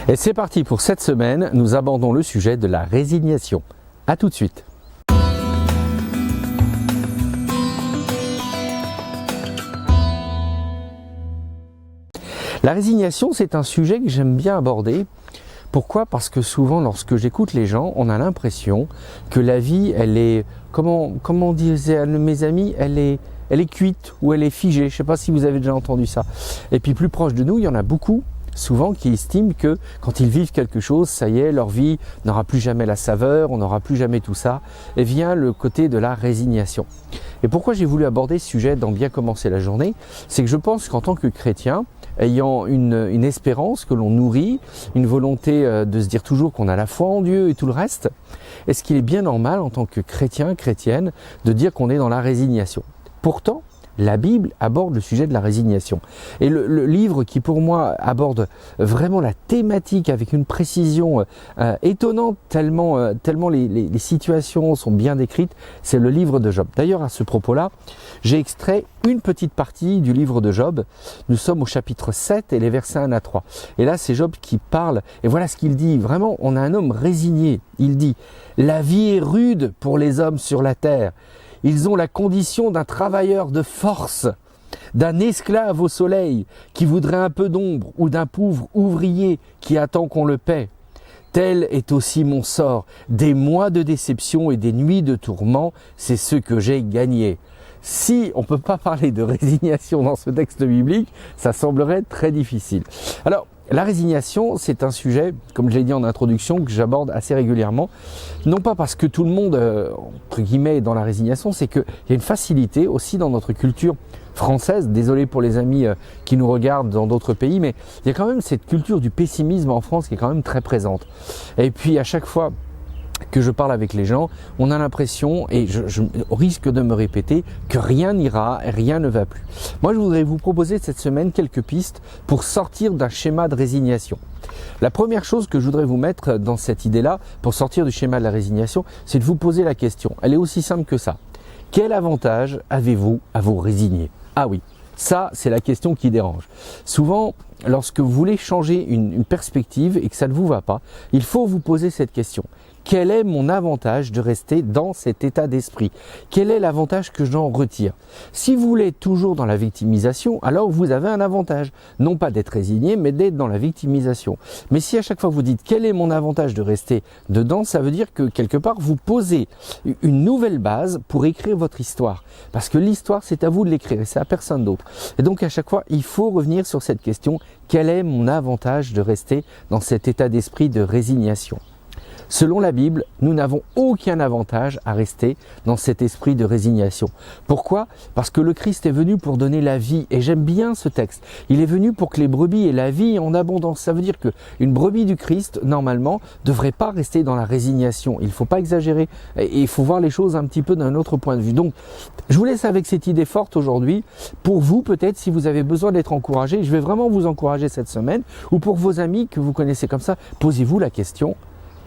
Et c'est parti pour cette semaine, nous abordons le sujet de la résignation. A tout de suite. La résignation, c'est un sujet que j'aime bien aborder. Pourquoi ? Parce que souvent, lorsque j'écoute les gens, on a l'impression que la vie, elle est, comment disaient mes amis, elle est cuite ou elle est figée. Je ne sais pas si vous avez déjà entendu ça. Et puis plus proche de nous, il y en a beaucoup, souvent, qui estiment que quand ils vivent quelque chose, ça y est, leur vie n'aura plus jamais la saveur, on n'aura plus jamais tout ça. Et vient le côté de la résignation. Et pourquoi j'ai voulu aborder ce sujet dans Bien commencer la journée ? C'est que je pense qu'en tant que chrétien, ayant une espérance que l'on nourrit, une volonté de se dire toujours qu'on a la foi en Dieu et tout le reste, est-ce qu'il est bien normal en tant que chrétien, chrétienne, de dire qu'on est dans la résignation ? Pourtant, la Bible aborde le sujet de la résignation. Et le livre qui pour moi aborde vraiment la thématique avec une précision étonnante, tellement les situations sont bien décrites, c'est le livre de Job. D'ailleurs, à ce propos-là, j'ai extrait une petite partie du livre de Job. Nous sommes au chapitre 7 et les versets 1 à 3. Et là, c'est Job qui parle et voilà ce qu'il dit. Vraiment, on a un homme résigné. Il dit « La vie est rude pour les hommes sur la terre. Ils ont la condition d'un travailleur de force, d'un esclave au soleil qui voudrait un peu d'ombre ou d'un pauvre ouvrier qui attend qu'on le paie. Tel est aussi mon sort. Des mois de déception et des nuits de tourment, c'est ce que j'ai gagné. » Si on ne peut pas parler de résignation dans ce texte biblique, ça semblerait très difficile. Alors, la résignation, c'est un sujet, comme je l'ai dit en introduction, que j'aborde assez régulièrement. Non pas parce que tout le monde, entre guillemets, est dans la résignation, c'est qu'il y a une facilité aussi dans notre culture française. Désolé pour les amis qui nous regardent dans d'autres pays, mais il y a quand même cette culture du pessimisme en France qui est quand même très présente. Et puis à chaque fois que je parle avec les gens, on a l'impression, et je risque de me répéter, que rien n'ira, rien ne va plus. Moi, je voudrais vous proposer cette semaine quelques pistes pour sortir d'un schéma de résignation. La première chose que je voudrais vous mettre dans cette idée-là, pour sortir du schéma de la résignation, c'est de vous poser la question. Elle est aussi simple que ça. Quel avantage avez-vous à vous résigner ? Ah oui, ça, c'est la question qui dérange. Souvent, lorsque vous voulez changer une perspective et que ça ne vous va pas, il faut vous poser cette question. Quel est mon avantage de rester dans cet état d'esprit ? Quel est l'avantage que j'en retire ? Si vous voulez être toujours dans la victimisation, alors vous avez un avantage. Non pas d'être résigné, mais d'être dans la victimisation. Mais si à chaque fois vous dites quel est mon avantage de rester dedans, ça veut dire que quelque part vous posez une nouvelle base pour écrire votre histoire. Parce que l'histoire, c'est à vous de l'écrire et c'est à personne d'autre. Et donc à chaque fois, il faut revenir sur cette question. Quel est mon avantage de rester dans cet état d'esprit de résignation ? Selon la Bible, nous n'avons aucun avantage à rester dans cet esprit de résignation. Pourquoi ? Parce que le Christ est venu pour donner la vie. Et j'aime bien ce texte. Il est venu pour que les brebis aient la vie en abondance. Ça veut dire qu'une brebis du Christ, normalement, ne devrait pas rester dans la résignation. Il ne faut pas exagérer. Et il faut voir les choses un petit peu d'un autre point de vue. Donc, je vous laisse avec cette idée forte aujourd'hui. Pour vous, peut-être, si vous avez besoin d'être encouragé, je vais vraiment vous encourager cette semaine. Ou pour vos amis que vous connaissez comme ça, posez-vous la question.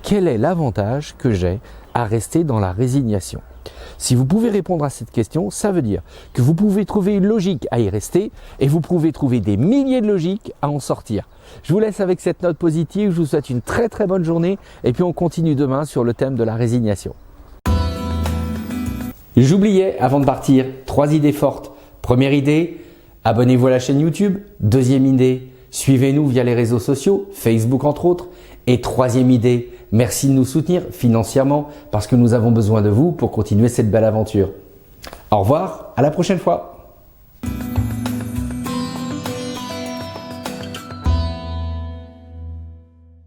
Quel est l'avantage que j'ai à rester dans la résignation ? Si vous pouvez répondre à cette question, ça veut dire que vous pouvez trouver une logique à y rester et vous pouvez trouver des milliers de logiques à en sortir. Je vous laisse avec cette note positive, je vous souhaite une très très bonne journée et puis on continue demain sur le thème de la résignation. J'oubliais avant de partir 3 idées fortes. Première idée, abonnez-vous à la chaîne YouTube. Deuxième idée, suivez-nous via les réseaux sociaux, Facebook entre autres. Et troisième idée, merci de nous soutenir financièrement parce que nous avons besoin de vous pour continuer cette belle aventure. Au revoir, à la prochaine fois.